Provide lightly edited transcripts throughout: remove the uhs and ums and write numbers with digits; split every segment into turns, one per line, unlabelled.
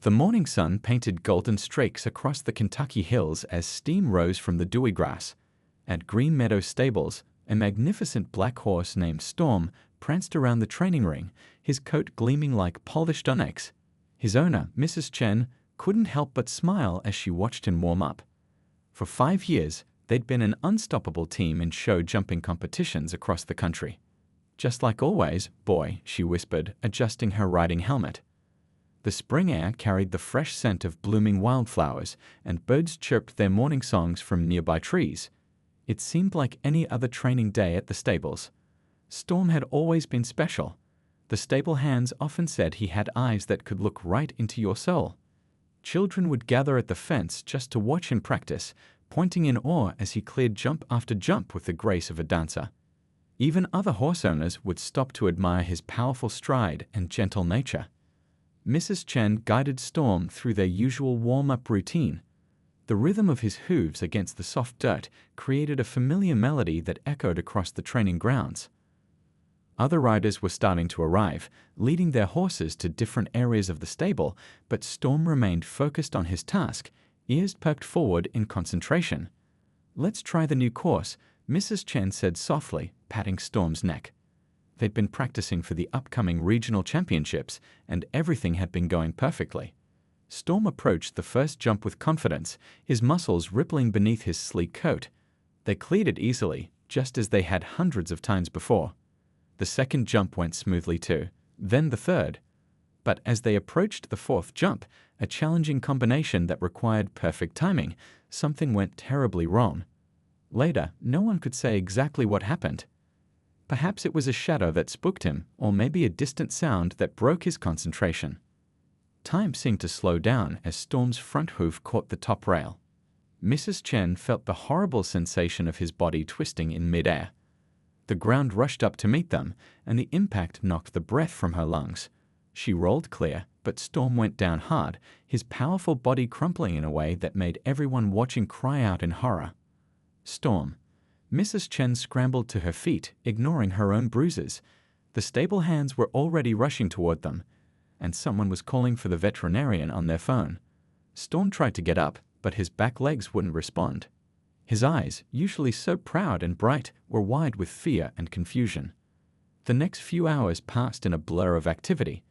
The morning sun painted golden streaks across the Kentucky hills as steam rose from the dewy grass. At Green Meadow Stables, a magnificent black horse named Storm pranced around the training ring, his coat gleaming like polished onyx. His owner, Mrs. Chen, couldn't help but smile as she watched him warm up. For 5 years, they'd been an unstoppable team in show jumping competitions across the country. "Just like always, boy," she whispered, adjusting her riding helmet. The spring air carried the fresh scent of blooming wildflowers, and birds chirped their morning songs from nearby trees. It seemed like any other training day at the stables. Storm had always been special. The stable hands often said he had eyes that could look right into your soul. Children would gather at the fence just to watch him practice, pointing in awe as he cleared jump after jump with the grace of a dancer. Even other horse owners would stop to admire his powerful stride and gentle nature. Mrs. Chen guided Storm through their usual warm-up routine. The rhythm of his hooves against the soft dirt created a familiar melody that echoed across the training grounds. Other riders were starting to arrive, leading their horses to different areas of the stable, but Storm remained focused on his task, ears perked forward in concentration. "Let's try the new course," Mrs. Chen said softly, patting Storm's neck. They'd been practicing for the upcoming regional championships, and everything had been going perfectly. Storm approached the first jump with confidence, his muscles rippling beneath his sleek coat. They cleared it easily, just as they had hundreds of times before. The second jump went smoothly too, then the third. But as they approached the fourth jump, a challenging combination that required perfect timing, something went terribly wrong. Later, no one could say exactly what happened. Perhaps it was a shadow that spooked him, or maybe a distant sound that broke his concentration. Time seemed to slow down as Storm's front hoof caught the top rail. Mrs. Chen felt the horrible sensation of his body twisting in midair. The ground rushed up to meet them, and the impact knocked the breath from her lungs. She rolled clear, but Storm went down hard, his powerful body crumpling in a way that made everyone watching cry out in horror. "Storm." Mrs. Chen scrambled to her feet, ignoring her own bruises. The stable hands were already rushing toward them, and someone was calling for the veterinarian on their phone. Storm tried to get up, but his back legs wouldn't respond. His eyes, usually so proud and bright, were wide with fear and confusion. The next few hours passed in a blur of activity.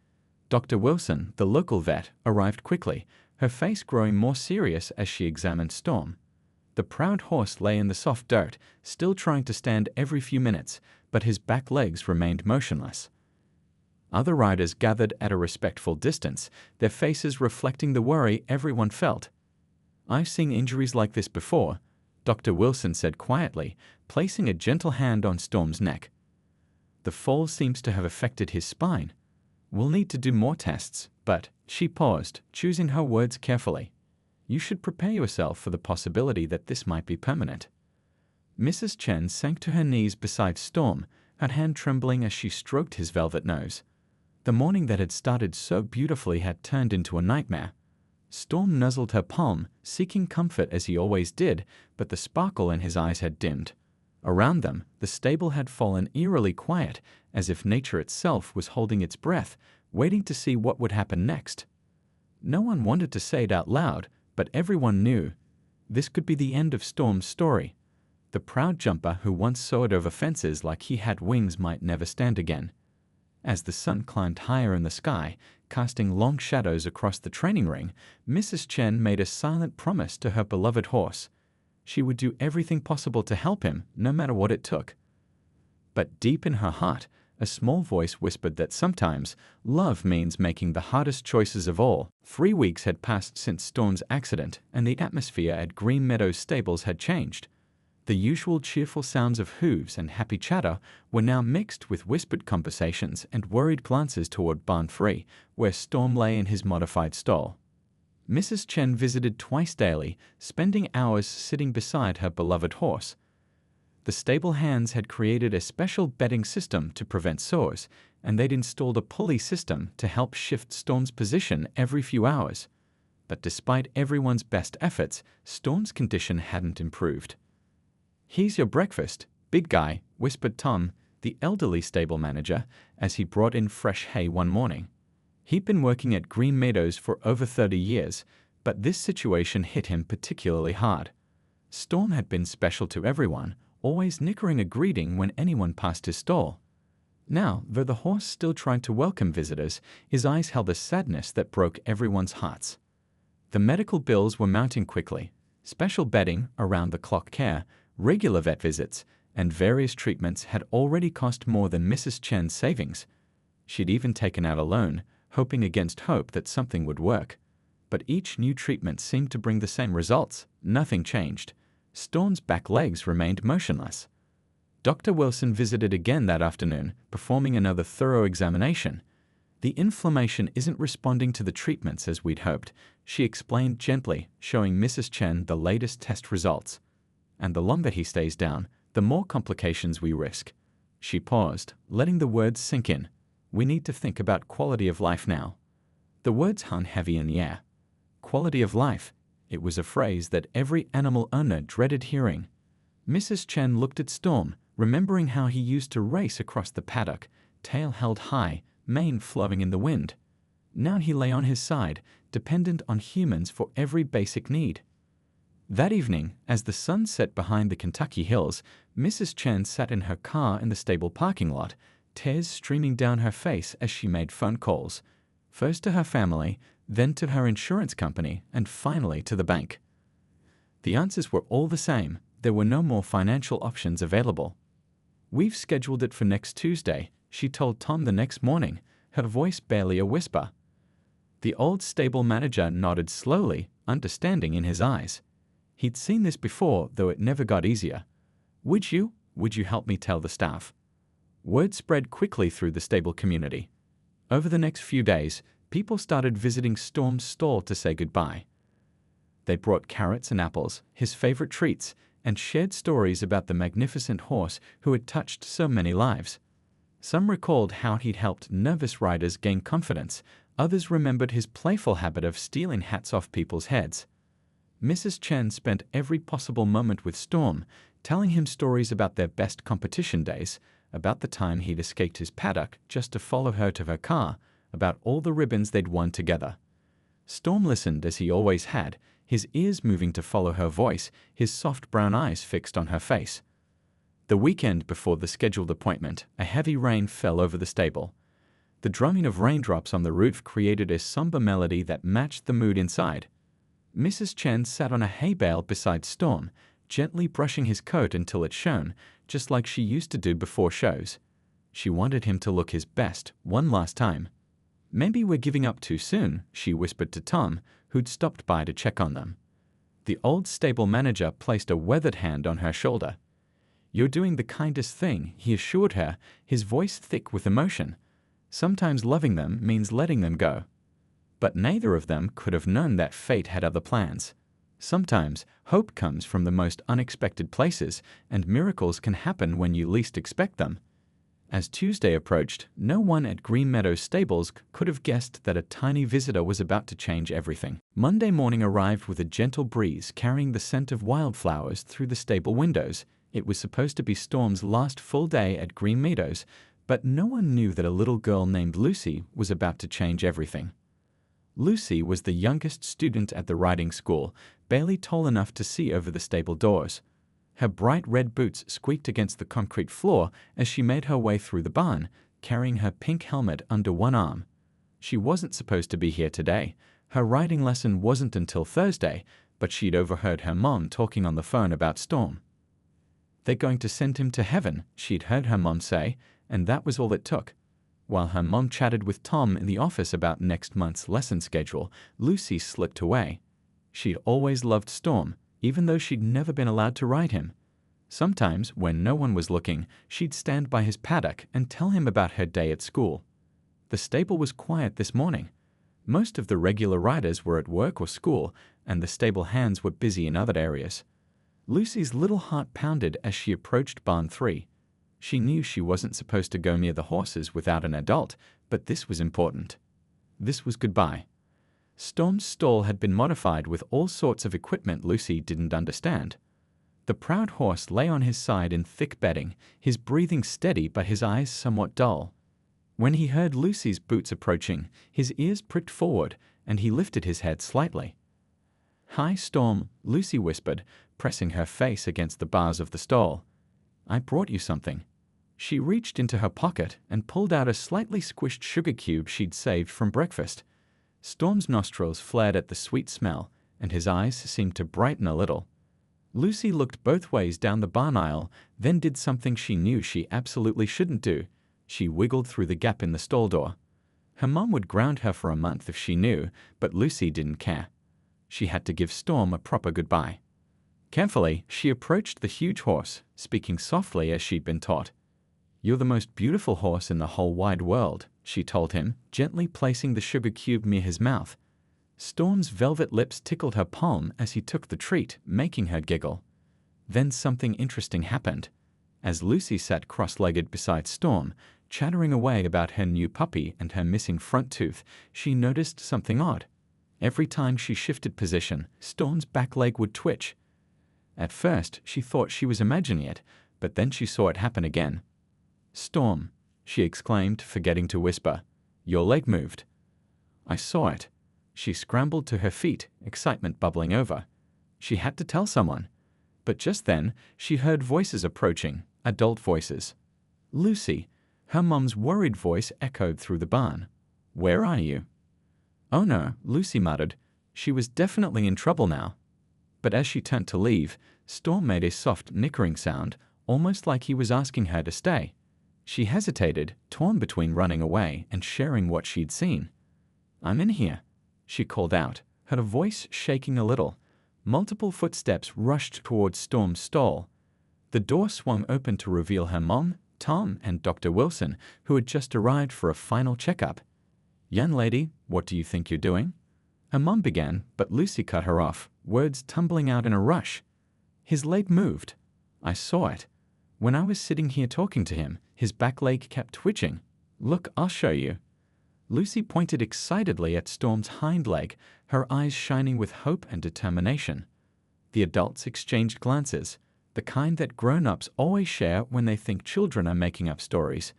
Dr. Wilson, the local vet, arrived quickly, her face growing more serious as she examined Storm. The proud horse lay in the soft dirt, still trying to stand every few minutes, but his back legs remained motionless. Other riders gathered at a respectful distance, their faces reflecting the worry everyone felt. "I've seen injuries like this before," Dr. Wilson said quietly, placing a gentle hand on Storm's neck. "The fall seems to have affected his spine. We'll need to do more tests, but," she paused, choosing her words carefully, "you should prepare yourself for the possibility that this might be permanent." Mrs. Chen sank to her knees beside Storm, her hand trembling as she stroked his velvet nose. The morning that had started so beautifully had turned into a nightmare. Storm nuzzled her palm, seeking comfort as he always did, but the sparkle in his eyes had dimmed. Around them, the stable had fallen eerily quiet, as if nature itself was holding its breath, waiting to see what would happen next. No one wanted to say it out loud, but everyone knew. This could be the end of Storm's story. The proud jumper who once soared over fences like he had wings might never stand again. As the sun climbed higher in the sky, casting long shadows across the training ring, Mrs. Chen made a silent promise to her beloved horse. She would do everything possible to help him, no matter what it took. But deep in her heart, a small voice whispered that sometimes love means making the hardest choices of all. 3 weeks had passed since Storm's accident, and the atmosphere at Green Meadows stables had changed. The usual cheerful sounds of hooves and happy chatter were now mixed with whispered conversations and worried glances toward Barn 3, where Storm lay in his modified stall. Mrs. Chen visited twice daily, spending hours sitting beside her beloved horse. The stable hands had created a special bedding system to prevent sores, and they'd installed a pulley system to help shift Storm's position every few hours. But despite everyone's best efforts, Storm's condition hadn't improved. "Here's your breakfast, big guy," whispered Tom, the elderly stable manager, as he brought in fresh hay one morning. He'd been working at Green Meadows for over 30 years, but this situation hit him particularly hard. Storm had been special to everyone, always nickering a greeting when anyone passed his stall. Now, though the horse still tried to welcome visitors, his eyes held a sadness that broke everyone's hearts. The medical bills were mounting quickly. Special bedding, around-the-clock care, regular vet visits, and various treatments had already cost more than Mrs. Chen's savings. She'd even taken out a loan, hoping against hope that something would work. But each new treatment seemed to bring the same results. Nothing changed. Storm's back legs remained motionless. Dr. Wilson visited again that afternoon, performing another thorough examination. The inflammation isn't responding to the treatments as we'd hoped, she explained gently, showing Mrs. Chen the latest test results. And the longer he stays down, the more complications we risk. She paused, letting the words sink in. We need to think about quality of life now. The words hung heavy in the air. Quality of life. It was a phrase that every animal owner dreaded hearing. Mrs. Chen looked at Storm, remembering how he used to race across the paddock, tail held high, mane flowing in the wind. Now he lay on his side, dependent on humans for every basic need. That evening, as the sun set behind the Kentucky hills, Mrs. Chen sat in her car in the stable parking lot, tears streaming down her face as she made phone calls, first to her family, then to her insurance company, and finally to the bank. The answers were all the same. There were no more financial options available. We've scheduled it for next Tuesday, she told Tom the next morning, her voice barely a whisper. The old stable manager nodded slowly, understanding in his eyes. He'd seen this before, though it never got easier. Would you help me tell the staff? Word spread quickly through the stable community. Over the next few days, people started visiting Storm's stall to say goodbye. They brought carrots and apples, his favorite treats, and shared stories about the magnificent horse who had touched so many lives. Some recalled how he'd helped nervous riders gain confidence. Others remembered his playful habit of stealing hats off people's heads. Mrs. Chen spent every possible moment with Storm, telling him stories about their best competition days, about the time he'd escaped his paddock just to follow her to her car, about all the ribbons they'd won together. Storm listened as he always had, his ears moving to follow her voice, his soft brown eyes fixed on her face. The weekend before the scheduled appointment, a heavy rain fell over the stable. The drumming of raindrops on the roof created a somber melody that matched the mood inside. Mrs. Chen sat on a hay bale beside Storm, gently brushing his coat until it shone, just like she used to do before shows. She wanted him to look his best, one last time. Maybe we're giving up too soon, she whispered to Tom, who'd stopped by to check on them. The old stable manager placed a weathered hand on her shoulder. You're doing the kindest thing, he assured her, his voice thick with emotion. Sometimes loving them means letting them go. But neither of them could have known that fate had other plans. Sometimes hope comes from the most unexpected places, and miracles can happen when you least expect them. As Tuesday approached, no one at Green Meadows stables could have guessed that a tiny visitor was about to change everything. Monday morning arrived with a gentle breeze carrying the scent of wildflowers through the stable windows. It was supposed to be Storm's last full day at Green Meadows, but no one knew that a little girl named Lucy was about to change everything. Lucy was the youngest student at the riding school, barely tall enough to see over the stable doors. Her bright red boots squeaked against the concrete floor as she made her way through the barn, carrying her pink helmet under one arm. She wasn't supposed to be here today. Her riding lesson wasn't until Thursday, but she'd overheard her mom talking on the phone about Storm. They're going to send him to heaven, she'd heard her mom say, and that was all it took. While her mom chatted with Tom in the office about next month's lesson schedule, Lucy slipped away. She'd always loved Storm, even though she'd never been allowed to ride him. Sometimes, when no one was looking, she'd stand by his paddock and tell him about her day at school. The stable was quiet this morning. Most of the regular riders were at work or school, and the stable hands were busy in other areas. Lucy's little heart pounded as she approached Barn 3. She knew she wasn't supposed to go near the horses without an adult, but this was important. This was goodbye. Storm's stall had been modified with all sorts of equipment Lucy didn't understand. The proud horse lay on his side in thick bedding, his breathing steady but his eyes somewhat dull. When he heard Lucy's boots approaching, his ears pricked forward, and he lifted his head slightly. "Hi, Storm," Lucy whispered, pressing her face against the bars of the stall. "I brought you something." She reached into her pocket and pulled out a slightly squished sugar cube she'd saved from breakfast. Storm's nostrils flared at the sweet smell, and his eyes seemed to brighten a little. Lucy looked both ways down the barn aisle, then did something she knew she absolutely shouldn't do. She wiggled through the gap in the stall door. Her mom would ground her for a month if she knew, but Lucy didn't care. She had to give Storm a proper goodbye. Carefully, she approached the huge horse, speaking softly as she'd been taught. "You're the most beautiful horse in the whole wide world," she told him, gently placing the sugar cube near his mouth. Storm's velvet lips tickled her palm as he took the treat, making her giggle. Then something interesting happened. As Lucy sat cross-legged beside Storm, chattering away about her new puppy and her missing front tooth, she noticed something odd. Every time she shifted position, Storm's back leg would twitch. At first, she thought she was imagining it, but then she saw it happen again. "Storm," she exclaimed, forgetting to whisper, "your leg moved." "I saw it." She scrambled to her feet, excitement bubbling over. She had to tell someone. But just then, she heard voices approaching, adult voices. "Lucy," her mom's worried voice echoed through the barn. "Where are you?" "Oh no," Lucy muttered. She was definitely in trouble now. But as she turned to leave, Storm made a soft nickering sound, almost like he was asking her to stay. She hesitated, torn between running away and sharing what she'd seen. "I'm in here," she called out, her voice shaking a little. Multiple footsteps rushed towards Storm's stall. The door swung open to reveal her mom, Tom, and Dr. Wilson, who had just arrived for a final checkup. "Young lady, what do you think you're doing?" Her mom began, but Lucy cut her off, words tumbling out in a rush. "His leg moved. I saw it. When I was sitting here talking to him, his back leg kept twitching. Look, I'll show you." Lucy pointed excitedly at Storm's hind leg, her eyes shining with hope and determination. The adults exchanged glances, the kind that grown-ups always share when they think children are making up stories.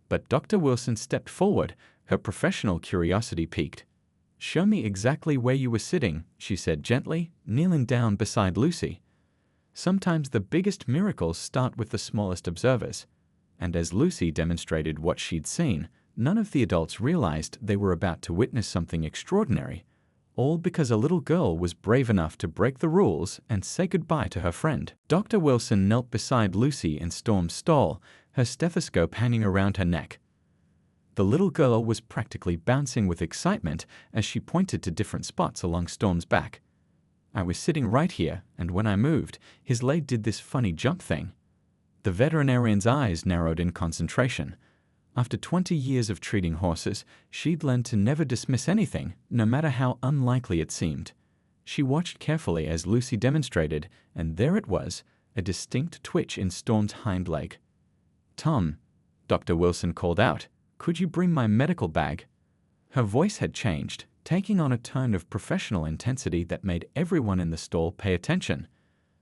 But Dr. Wilson stepped forward, her professional curiosity piqued. "Show me exactly where you were sitting," she said gently, kneeling down beside Lucy. Sometimes the biggest miracles start with the smallest observers. And as Lucy demonstrated what she'd seen, none of the adults realized they were about to witness something extraordinary, all because a little girl was brave enough to break the rules and say goodbye to her friend. Dr. Wilson knelt beside Lucy in Storm's stall, her stethoscope hanging around her neck. The little girl was practically bouncing with excitement as she pointed to different spots along Storm's back. "I was sitting right here, and when I moved, his leg did this funny jump thing." The veterinarian's eyes narrowed in concentration. After 20 years of treating horses, she'd learned to never dismiss anything, no matter how unlikely it seemed. She watched carefully as Lucy demonstrated, and there it was, a distinct twitch in Storm's hind leg. "Tom," Dr. Wilson called out, "could you bring my medical bag?" Her voice had changed, taking on a tone of professional intensity that made everyone in the stall pay attention.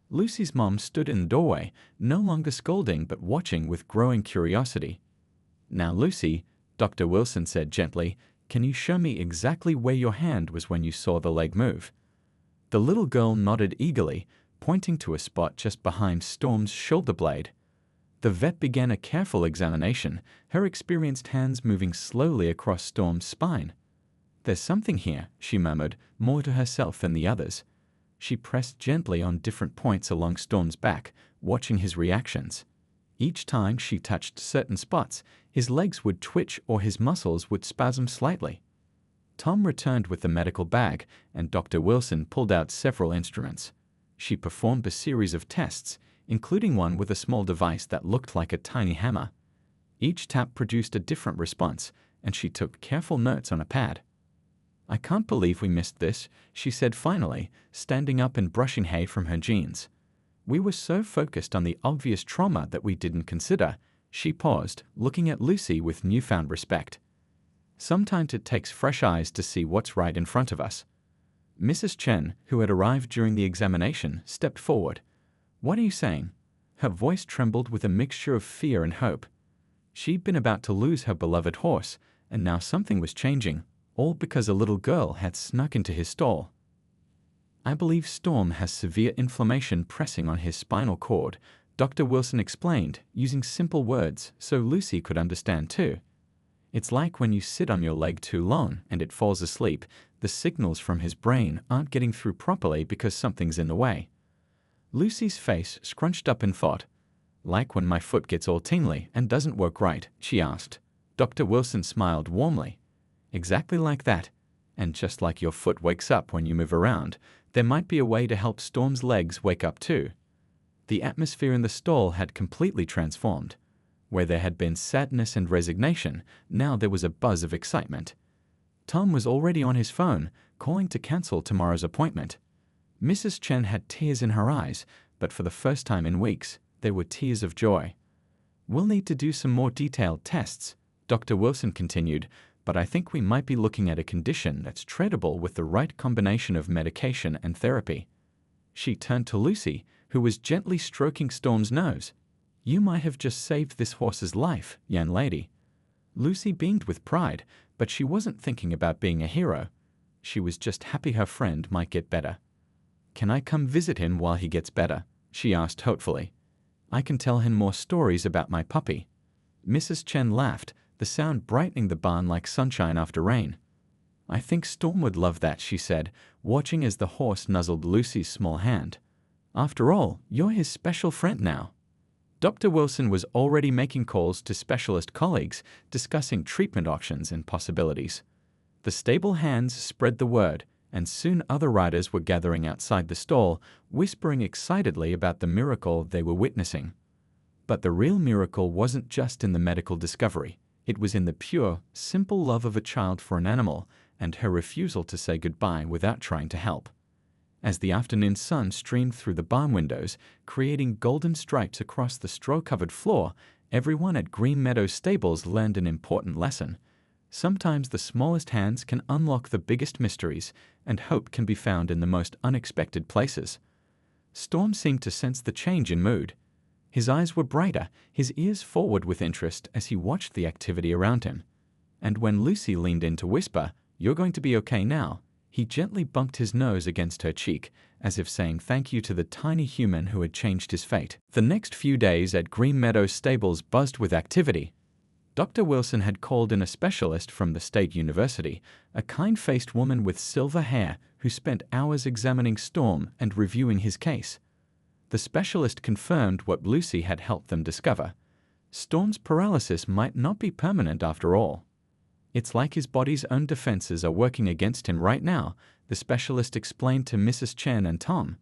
Lucy's mom stood in the doorway, no longer scolding but watching with growing curiosity. "Now, Lucy," Dr. Wilson said gently, "can you show me exactly where your hand was when you saw the leg move?" The little girl nodded eagerly, pointing to a spot just behind Storm's shoulder blade. The vet began a careful examination, her experienced hands moving slowly across Storm's spine. "There's something here," she murmured, more to herself than the others. She pressed gently on different points along Storm's back, watching his reactions. Each time she touched certain spots, his legs would twitch or his muscles would spasm slightly. Tom returned with the medical bag, and Dr. Wilson pulled out several instruments. She performed a series of tests, including one with a small device that looked like a tiny hammer. Each tap produced a different response, and she took careful notes on a pad. "I can't believe we missed this," she said finally, standing up and brushing hay from her jeans. "We were so focused on the obvious trauma that we didn't consider." She paused, looking at Lucy with newfound respect. "Sometimes it takes fresh eyes to see what's right in front of us." Mrs. Chen, who had arrived during the examination, stepped forward. "What are you saying?" Her voice trembled with a mixture of fear and hope. She'd been about to lose her beloved horse, and now something was changing, all because a little girl had snuck into his stall. "I believe Storm has severe inflammation pressing on his spinal cord," Dr. Wilson explained, using simple words so Lucy could understand too. "It's like when you sit on your leg too long and it falls asleep, the signals from his brain aren't getting through properly because something's in the way." Lucy's face scrunched up in thought. "Like when my foot gets all tingly and doesn't work right?" she asked. Dr. Wilson smiled warmly. "Exactly like that. And just like your foot wakes up when you move around, there might be a way to help Storm's legs wake up too." The atmosphere in the stall had completely transformed. Where there had been sadness and resignation, now there was a buzz of excitement. Tom was already on his phone, calling to cancel tomorrow's appointment. Mrs. Chen had tears in her eyes, but for the first time in weeks, they were tears of joy. "We'll need to do some more detailed tests," Dr. Wilson continued, "but I think we might be looking at a condition that's treatable with the right combination of medication and therapy." She turned to Lucy, who was gently stroking Storm's nose. "You might have just saved this horse's life, young lady." Lucy beamed with pride, but she wasn't thinking about being a hero. She was just happy her friend might get better. "Can I come visit him while he gets better?" she asked hopefully. "I can tell him more stories about my puppy." Mrs. Chen laughed, the sound brightening the barn like sunshine after rain. "I think Storm would love that," she said, watching as the horse nuzzled Lucy's small hand. "After all, you're his special friend now." Dr. Wilson was already making calls to specialist colleagues, discussing treatment options and possibilities. The stable hands spread the word, and soon other riders were gathering outside the stall, whispering excitedly about the miracle they were witnessing. But the real miracle wasn't just in the medical discovery. It was in the pure, simple love of a child for an animal and her refusal to say goodbye without trying to help. As the afternoon sun streamed through the barn windows, creating golden stripes across the straw-covered floor, everyone at Green Meadows Stables learned an important lesson. Sometimes the smallest hands can unlock the biggest mysteries, and hope can be found in the most unexpected places. Storm seemed to sense the change in mood. His eyes were brighter, his ears forward with interest as he watched the activity around him. And when Lucy leaned in to whisper, "You're going to be okay now," he gently bumped his nose against her cheek, as if saying thank you to the tiny human who had changed his fate. The next few days at Green Meadows Stables buzzed with activity. Dr. Wilson had called in a specialist from the State University, a kind-faced woman with silver hair who spent hours examining Storm and reviewing his case. The specialist confirmed what Lucy had helped them discover. Storm's paralysis might not be permanent after all. "It's like his body's own defenses are working against him right now," the specialist explained to Mrs. Chen and Tom.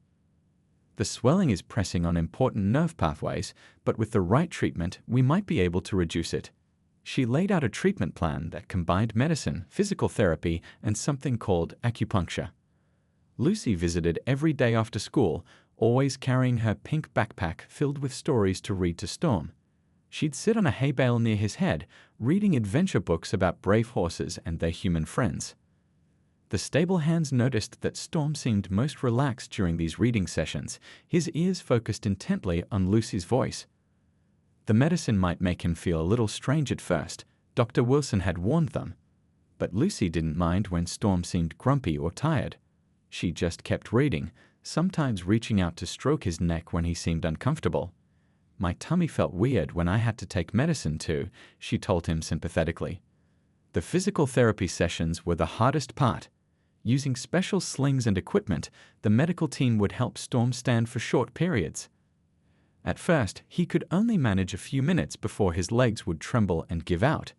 "The swelling is pressing on important nerve pathways, but with the right treatment, we might be able to reduce it." She laid out a treatment plan that combined medicine, physical therapy, and something called acupuncture. Lucy visited every day after school, always carrying her pink backpack filled with stories to read to Storm. She'd sit on a hay bale near his head, reading adventure books about brave horses and their human friends. The stable hands noticed that Storm seemed most relaxed during these reading sessions, his ears focused intently on Lucy's voice. The medicine might make him feel a little strange at first, Dr. Wilson had warned them. But Lucy didn't mind when Storm seemed grumpy or tired. She just kept reading, sometimes reaching out to stroke his neck when he seemed uncomfortable. "My tummy felt weird when I had to take medicine too," she told him sympathetically. The physical therapy sessions were the hardest part. Using special slings and equipment, the medical team would help Storm stand for short periods. At first, he could only manage a few minutes before his legs would tremble and give out.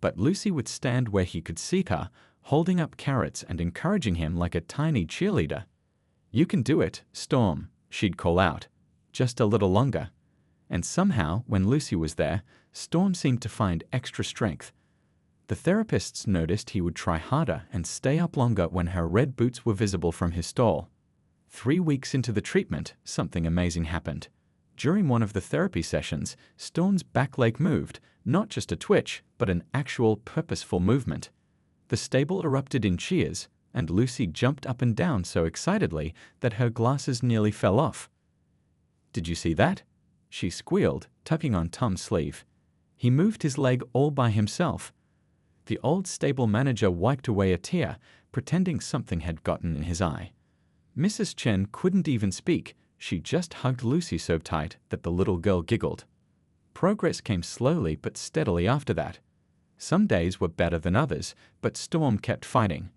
But Lucy would stand where he could see her, holding up carrots and encouraging him like a tiny cheerleader. "You can do it, Storm," she'd call out. "Just a little longer." And somehow, when Lucy was there, Storm seemed to find extra strength. The therapists noticed he would try harder and stay up longer when her red boots were visible from his stall. 3 weeks into the treatment, something amazing happened. During one of the therapy sessions, Storm's back leg moved, not just a twitch, but an actual purposeful movement. The stable erupted in cheers, and Lucy jumped up and down so excitedly that her glasses nearly fell off. "Did you see that?" she squealed, tugging on Tom's sleeve. He moved his leg all by himself. The old stable manager wiped away a tear, pretending something had gotten in his eye. Mrs. Chen couldn't even speak. She just hugged Lucy so tight that the little girl giggled. Progress came slowly but steadily after that. Some days were better than others, but Storm kept fighting.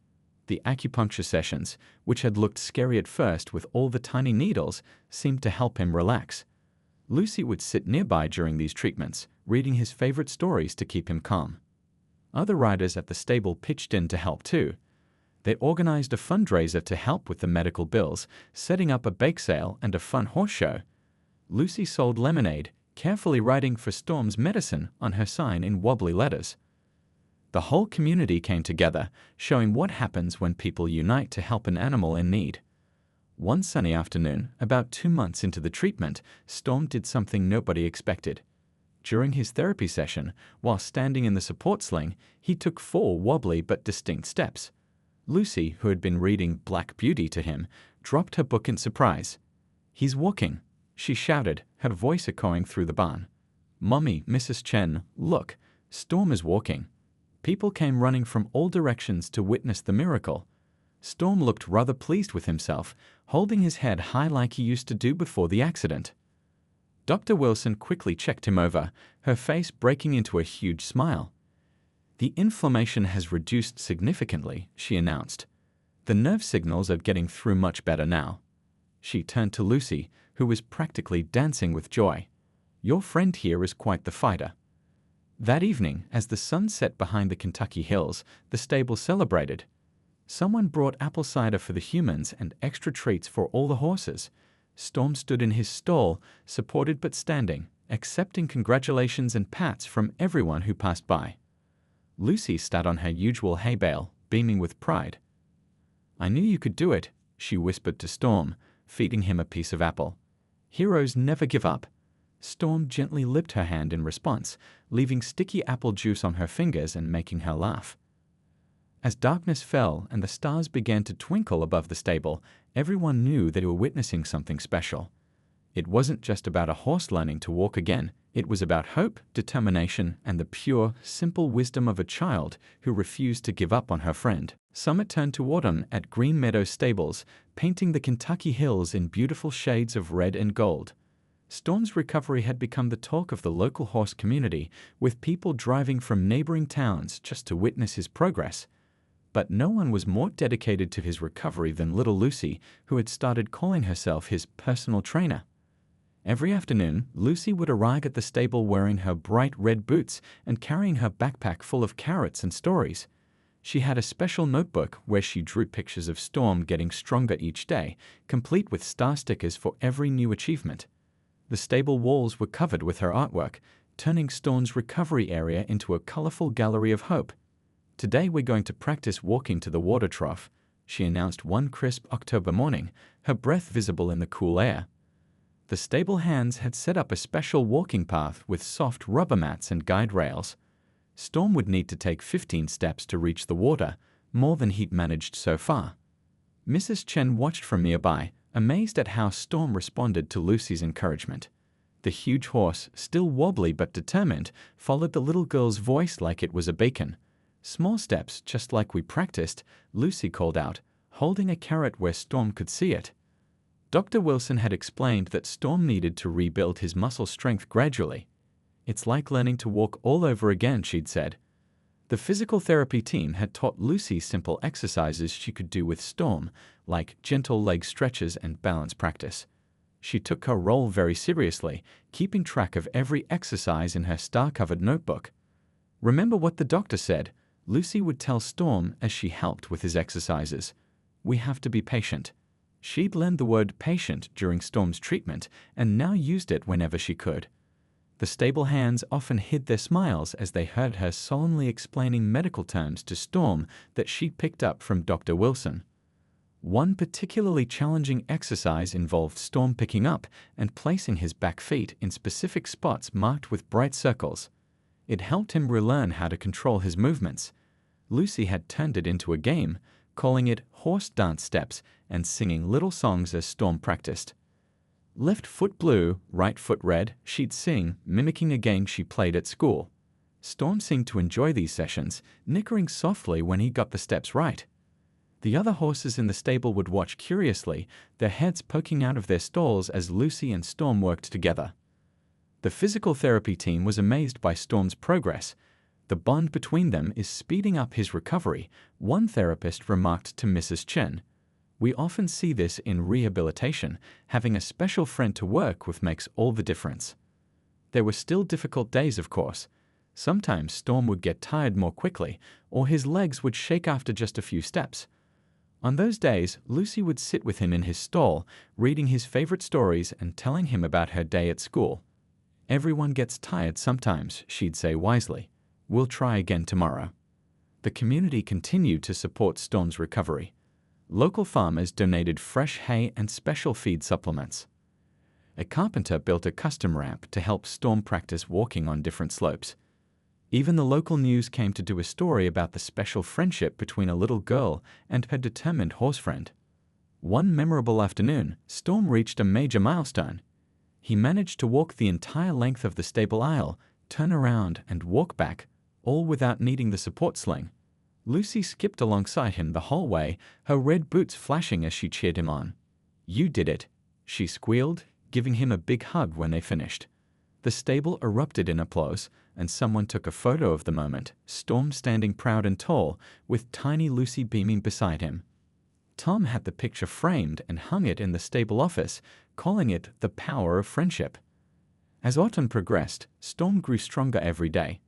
The acupuncture sessions, which had looked scary at first with all the tiny needles, seemed to help him relax. Lucy would sit nearby during these treatments, reading his favorite stories to keep him calm. Other riders at the stable pitched in to help too. They organized a fundraiser to help with the medical bills, setting up a bake sale and a fun horse show. Lucy sold lemonade, carefully writing for Storm's medicine on her sign in wobbly letters. The whole community came together, showing what happens when people unite to help an animal in need. One sunny afternoon, about 2 months into the treatment, Storm did something nobody expected. During his therapy session, while standing in the support sling, he took 4 wobbly but distinct steps. Lucy, who had been reading Black Beauty to him, dropped her book in surprise. "He's walking," she shouted, her voice echoing through the barn. "Mommy, Mrs. Chen, look, Storm is walking." People came running from all directions to witness the miracle. Storm looked rather pleased with himself, holding his head high like he used to do before the accident. Dr. Wilson quickly checked him over, her face breaking into a huge smile. "The inflammation has reduced significantly," she announced. "The nerve signals are getting through much better now." She turned to Lucy, who was practically dancing with joy. "Your friend here is quite the fighter." That evening, as the sun set behind the Kentucky hills, the stable celebrated. Someone brought apple cider for the humans and extra treats for all the horses. Storm stood in his stall, supported but standing, accepting congratulations and pats from everyone who passed by. Lucy sat on her usual hay bale, beaming with pride. "I knew you could do it," she whispered to Storm, feeding him a piece of apple. "Heroes never give up." Storm gently lipped her hand in response, leaving sticky apple juice on her fingers and making her laugh. As darkness fell and the stars began to twinkle above the stable, everyone knew they were witnessing something special. It wasn't just about a horse learning to walk again. It was about hope, determination, and the pure, simple wisdom of a child who refused to give up on her friend. Summer turned to autumn at Green Meadow Stables, painting the Kentucky hills in beautiful shades of red and gold. Storm's recovery had become the talk of the local horse community, with people driving from neighboring towns just to witness his progress. But no one was more dedicated to his recovery than little Lucy, who had started calling herself his personal trainer. Every afternoon, Lucy would arrive at the stable wearing her bright red boots and carrying her backpack full of carrots and stories. She had a special notebook where she drew pictures of Storm getting stronger each day, complete with star stickers for every new achievement. The stable walls were covered with her artwork, turning Storm's recovery area into a colorful gallery of hope. "Today we're going to practice walking to the water trough," she announced one crisp October morning, her breath visible in the cool air. The stable hands had set up a special walking path with soft rubber mats and guide rails. Storm would need to take 15 steps to reach the water, more than he'd managed so far. Mrs. Chen watched from nearby, amazed at how Storm responded to Lucy's encouragement. The huge horse, still wobbly but determined, followed the little girl's voice like it was a beacon. "Small steps, just like we practiced," Lucy called out, holding a carrot where Storm could see it. Dr. Wilson had explained that Storm needed to rebuild his muscle strength gradually. "It's like learning to walk all over again," she'd said. The physical therapy team had taught Lucy simple exercises she could do with Storm, like gentle leg stretches and balance practice. She took her role very seriously, keeping track of every exercise in her star-covered notebook. "Remember what the doctor said," Lucy would tell Storm as she helped with his exercises. "We have to be patient." She'd learned the word patient during Storm's treatment and now used it whenever she could. The stable hands often hid their smiles as they heard her solemnly explaining medical terms to Storm that she'd picked up from Dr. Wilson. One particularly challenging exercise involved Storm picking up and placing his back feet in specific spots marked with bright circles. It helped him relearn how to control his movements. Lucy had turned it into a game, calling it horse dance steps and singing little songs as Storm practiced. "Left foot blue, right foot red," she'd sing, mimicking a game she played at school. Storm seemed to enjoy these sessions, nickering softly when he got the steps right. The other horses in the stable would watch curiously, their heads poking out of their stalls as Lucy and Storm worked together. The physical therapy team was amazed by Storm's progress. The bond between them is speeding up his recovery, one therapist remarked to Mrs. Chen. We often see this in rehabilitation. Having a special friend to work with makes all the difference. There were still difficult days, of course. Sometimes Storm would get tired more quickly, or his legs would shake after just a few steps. On those days, Lucy would sit with him in his stall, reading his favorite stories and telling him about her day at school. Everyone gets tired sometimes, she'd say wisely. We'll try again tomorrow. The community continued to support Storm's recovery. Local farmers donated fresh hay and special feed supplements. A carpenter built a custom ramp to help Storm practice walking on different slopes. Even the local news came to do a story about the special friendship between a little girl and her determined horse friend. One memorable afternoon, Storm reached a major milestone. He managed to walk the entire length of the stable aisle, turn around and walk back, all without needing the support sling. Lucy skipped alongside him the whole way, her red boots flashing as she cheered him on. "You did it," she squealed, giving him a big hug when they finished. The stable erupted in applause, and someone took a photo of the moment, Storm standing proud and tall, with tiny Lucy beaming beside him. Tom had the picture framed and hung it in the stable office, calling it the power of friendship. As autumn progressed, Storm grew stronger every day.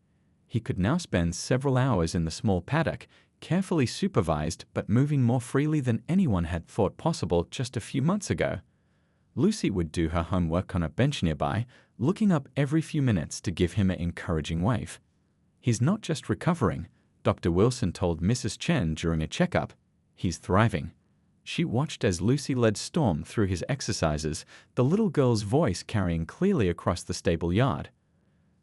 He could now spend several hours in the small paddock, carefully supervised but moving more freely than anyone had thought possible just a few months ago. Lucy would do her homework on a bench nearby, looking up every few minutes to give him an encouraging wave. "He's not just recovering," Dr. Wilson told Mrs. Chen during a checkup. "He's thriving." She watched as Lucy led Storm through his exercises, the little girl's voice carrying clearly across the stable yard.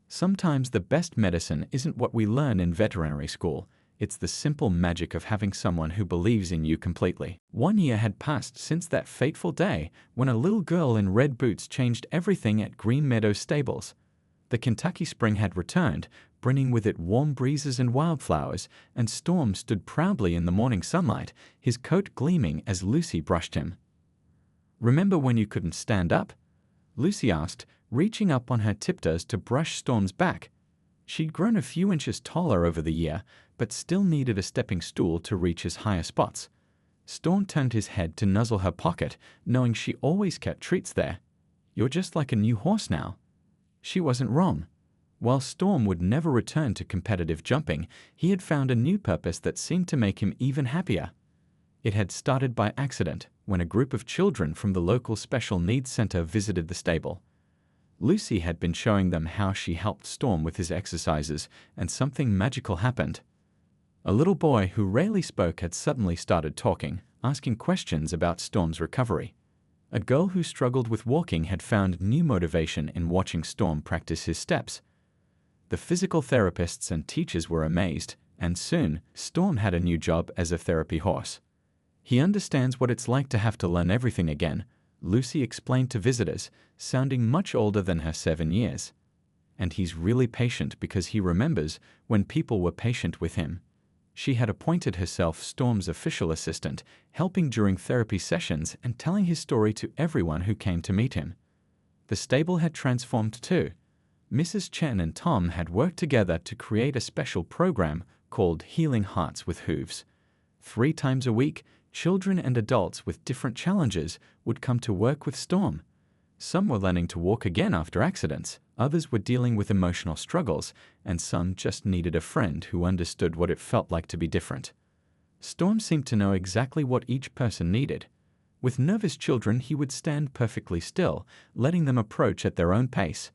Sometimes the best medicine isn't what we learn in veterinary school. It's the simple magic of having someone who believes in you completely. 1 year had passed since that fateful day when a little girl in red boots changed everything at Green Meadows stables. The Kentucky spring had returned, bringing with it warm breezes and wildflowers, and Storm stood proudly in the morning sunlight, his coat gleaming as Lucy brushed him. "Remember when you couldn't stand up?" Lucy asked, reaching up on her tiptoes to brush Storm's back. She'd grown a few inches taller over the year, but still needed a stepping stool to reach his higher spots. Storm turned his head to nuzzle her pocket, knowing she always kept treats there. "You're just like a new horse now." She wasn't wrong. While Storm would never return to competitive jumping, he had found a new purpose that seemed to make him even happier. It had started by accident when a group of children from the local special needs center visited the stable. Lucy had been showing them how she helped Storm with his exercises, and something magical happened. A little boy who rarely spoke had suddenly started talking, asking questions about Storm's recovery. A girl who struggled with walking had found new motivation in watching Storm practice his steps. The physical therapists and teachers were amazed, and soon Storm had a new job as a therapy horse. "He understands what it's like to have to learn everything again," Lucy explained to visitors, sounding much older than her 7 years. "And he's really patient because he remembers when people were patient with him." She had appointed herself Storm's official assistant, helping during therapy sessions and telling his story to everyone who came to meet him. The stable had transformed too. Mrs. Chen and Tom had worked together to create a special program called Healing Hearts with Hooves. 3 times a week, children and adults with different challenges would come to work with Storm. Some were learning to walk again after accidents, others were dealing with emotional struggles, and some just needed a friend who understood what it felt like to be different. Storm seemed to know exactly what each person needed. With nervous children, he would stand perfectly still, letting them approach at their own pace.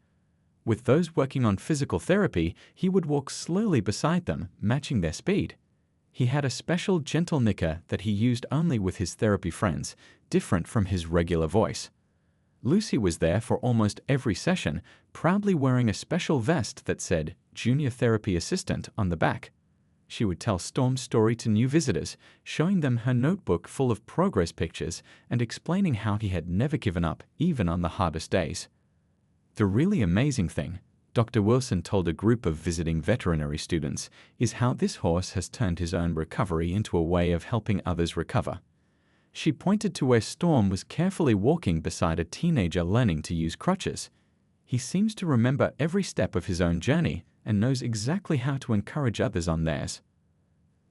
With those working on physical therapy, he would walk slowly beside them, matching their speed. He had a special gentle nicker that he used only with his therapy friends, different from his regular voice. Lucy was there for almost every session, proudly wearing a special vest that said Junior Therapy Assistant on the back. She would tell Storm's story to new visitors, showing them her notebook full of progress pictures and explaining how he had never given up, even on the hardest days. The really amazing thing, Dr. Wilson told a group of visiting veterinary students, is how this horse has turned his own recovery into a way of helping others recover. She pointed to where Storm was carefully walking beside a teenager learning to use crutches. He seems to remember every step of his own journey and knows exactly how to encourage others on theirs.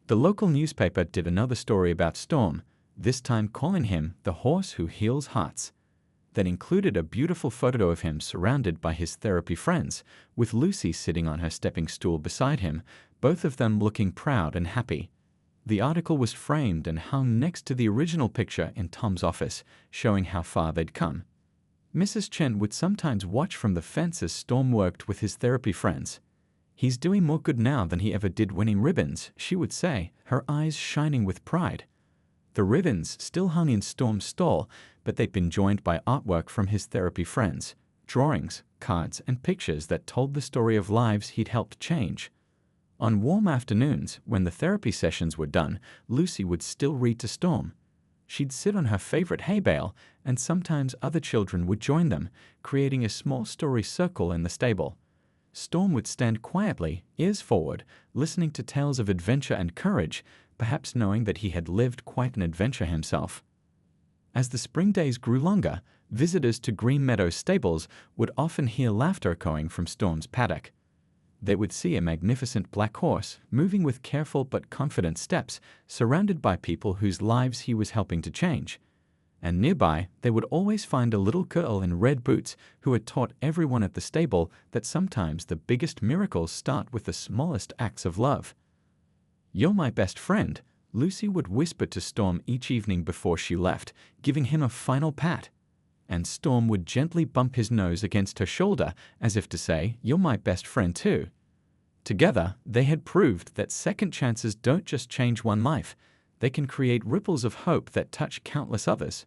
The local newspaper did another story about Storm, this time calling him the horse who heals hearts. That included a beautiful photo of him surrounded by his therapy friends, with Lucy sitting on her stepping stool beside him, both of them looking proud and happy. The article was framed and hung next to the original picture in Tom's office, showing how far they'd come. Mrs. Chen would sometimes watch from the fence as Storm worked with his therapy friends. "He's doing more good now than he ever did winning ribbons," she would say, her eyes shining with pride. The ribbons still hung in Storm's stall, but they'd been joined by artwork from his therapy friends, drawings, cards, and pictures that told the story of lives he'd helped change. On warm afternoons, when the therapy sessions were done, Lucy would still read to Storm. She'd sit on her favorite hay bale, and sometimes other children would join them, creating a small story circle in the stable. Storm would stand quietly, ears forward, listening to tales of adventure and courage, perhaps knowing that he had lived quite an adventure himself. As the spring days grew longer, visitors to Green Meadows stables would often hear laughter echoing from Storm's paddock. They would see a magnificent black horse, moving with careful but confident steps, surrounded by people whose lives he was helping to change. And nearby, they would always find a little girl in red boots who had taught everyone at the stable that sometimes the biggest miracles start with the smallest acts of love. "You're my best friend," Lucy would whisper to Storm each evening before she left, giving him a final pat. And Storm would gently bump his nose against her shoulder as if to say, "You're my best friend too." Together, they had proved that second chances don't just change one life, they can create ripples of hope that touch countless others.